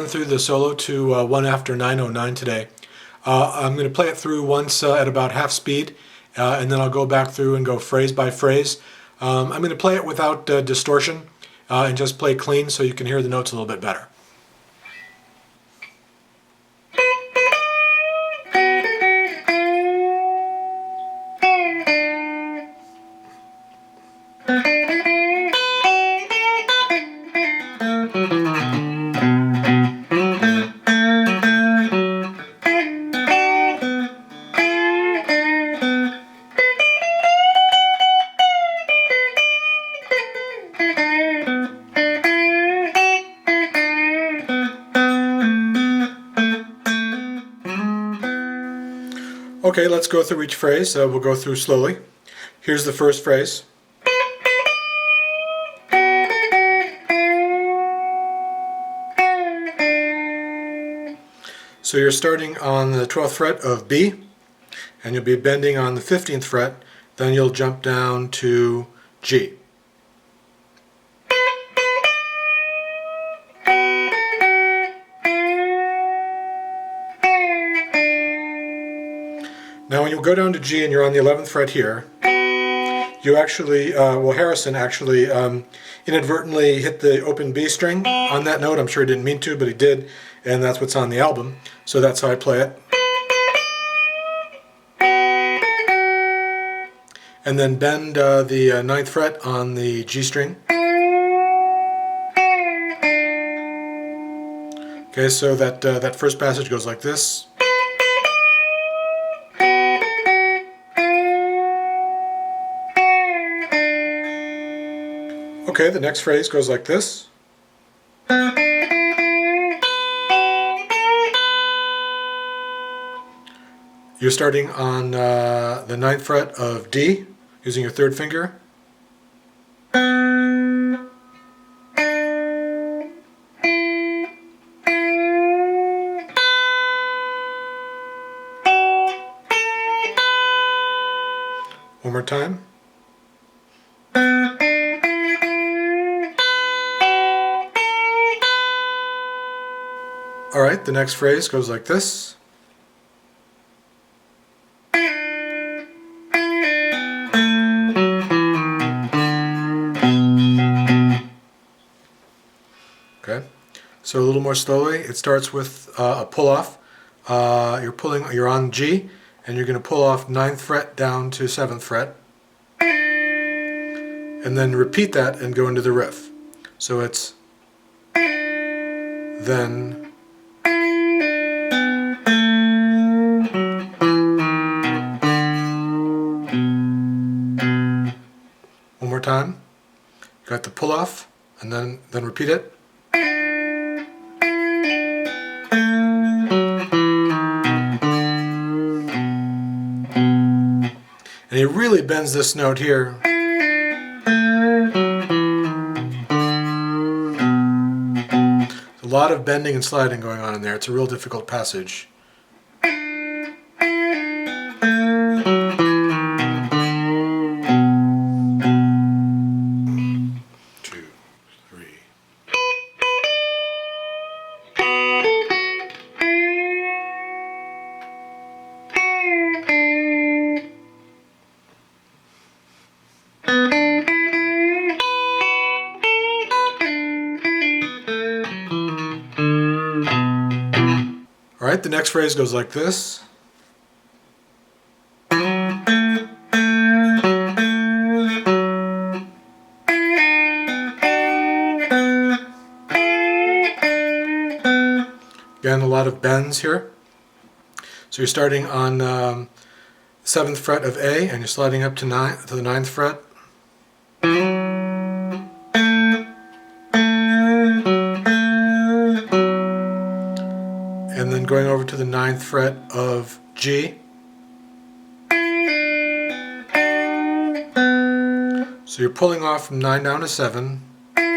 run through the solo to 1 after 909 today. I'm going to play it through once at about half speed, and then I'll go back through and go phrase by phrase. I'm going to play it without distortion and just play clean so you can hear the notes a little bit better. Okay, let's go through each phrase. We'll go through slowly. Here's the first phrase. So you're starting on the 12th fret of B, and you'll be bending on the 15th fret, then you'll jump down to G. Now when you go down to G and you're on the 11th fret here, you actually, Harrison actually inadvertently hit the open B string on that note. I'm sure he didn't mean to, but he did, and that's what's on the album. So that's how I play it. And then bend the 9th fret on the G string. Okay, so that first passage goes like this. Okay, the next phrase goes like this. You're starting on the 9th fret of D, using your 3rd finger. One more time. Alright, the next phrase goes like this. Okay, so a little more slowly. It starts with a pull-off. You're on G, and you're going to pull off 9th fret down to 7th fret. And then repeat that and go into the riff. So it's then one more time. You got the pull off and then repeat it. And he really bends this note here. A lot of bending and sliding going on in there. It's a real difficult passage. 2, 3. Alright, the next phrase goes like this. Again, a lot of bends here. So you're starting on 7th fret of A, and you're sliding up to the 9th fret. And then going over to the 9th fret of G. So you're pulling off from 9 down to 7. And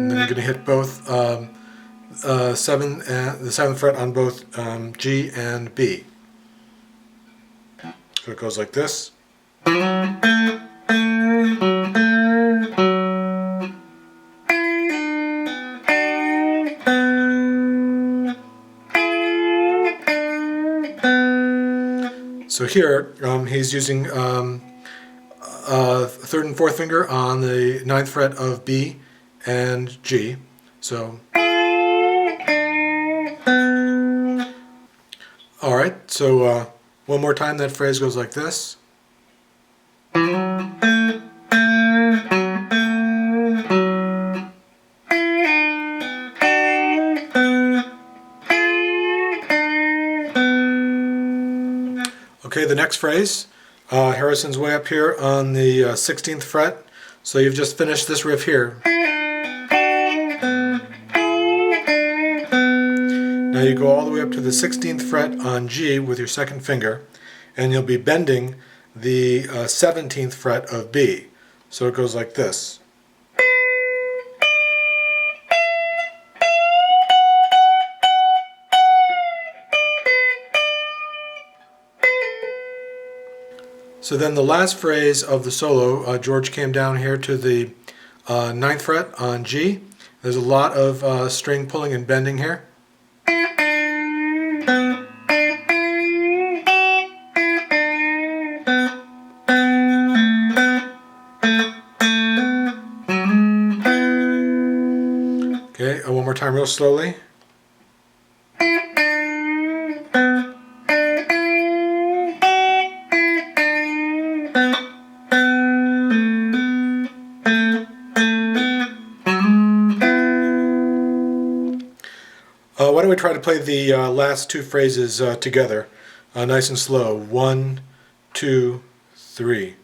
then you're going to hit both the 7th fret on both G and B. So it goes like this. So here he's using third and fourth finger on the 9th fret of B and G. So, alright, so one more time that phrase goes like this. Okay, the next phrase, Harrison's way up here on the 16th fret, so you've just finished this riff here. Now you go all the way up to the 16th fret on G with your second finger, and you'll be bending the 17th fret of B. So it goes like this. So then the last phrase of the solo, George came down here to the 9th fret on G. There's a lot of string pulling and bending here. Okay, one more time real slowly. Why don't we try to play the last two phrases together, nice and slow. 1, 2, 3.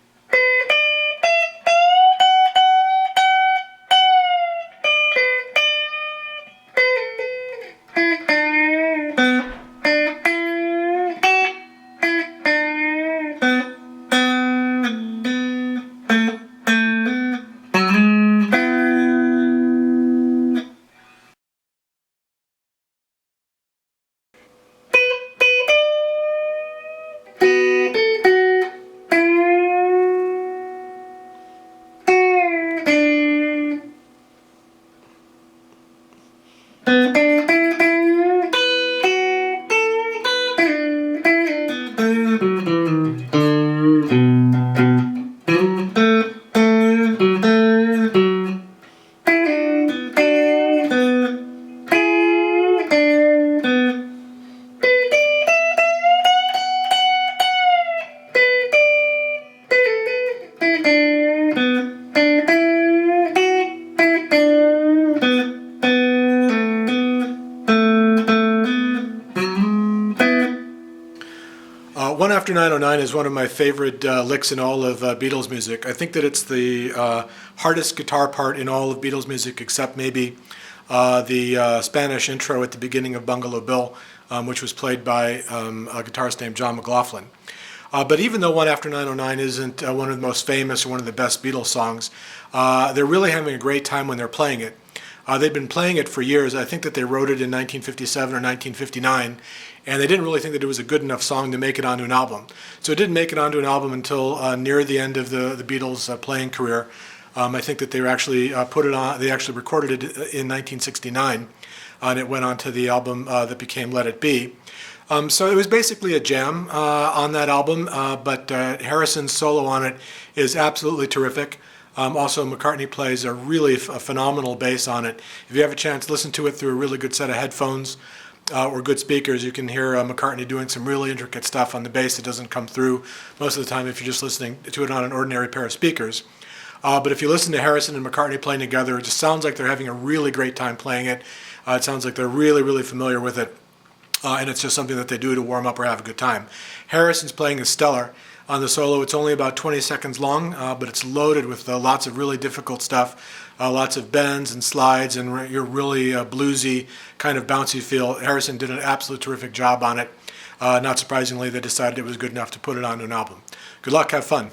One After 909 is one of my favorite licks in all of Beatles music. I think that it's the hardest guitar part in all of Beatles music, except maybe the Spanish intro at the beginning of Bungalow Bill, which was played by a guitarist named John McLaughlin. But even though One After 909 isn't one of the most famous or one of the best Beatles songs, they're really having a great time when they're playing it. They've been playing it for years. I think that they wrote it in 1957 or 1959, and they didn't really think that it was a good enough song to make it onto an album. So it didn't make it onto an album until near the end of the Beatles' playing career. I think that they were actually put it on. They actually recorded it in 1969, and it went onto the album that became Let It Be. So it was basically a jam on that album, but Harrison's solo on it is absolutely terrific. Also, McCartney plays a really phenomenal bass on it. If you have a chance, listen to it through a really good set of headphones or good speakers. You can hear McCartney doing some really intricate stuff on the bass that doesn't come through most of the time if you're just listening to it on an ordinary pair of speakers. But if you listen to Harrison and McCartney playing together, it just sounds like they're having a really great time playing it. It sounds like they're really, really familiar with it. And it's just something that they do to warm up or have a good time. Harrison's playing is stellar. On the solo, it's only about 20 seconds long, but it's loaded with lots of really difficult stuff, lots of bends and slides, and your really bluesy kind of bouncy feel. Harrison did an absolute terrific job on it. Not surprisingly, they decided it was good enough to put it onto an album. Good luck, have fun.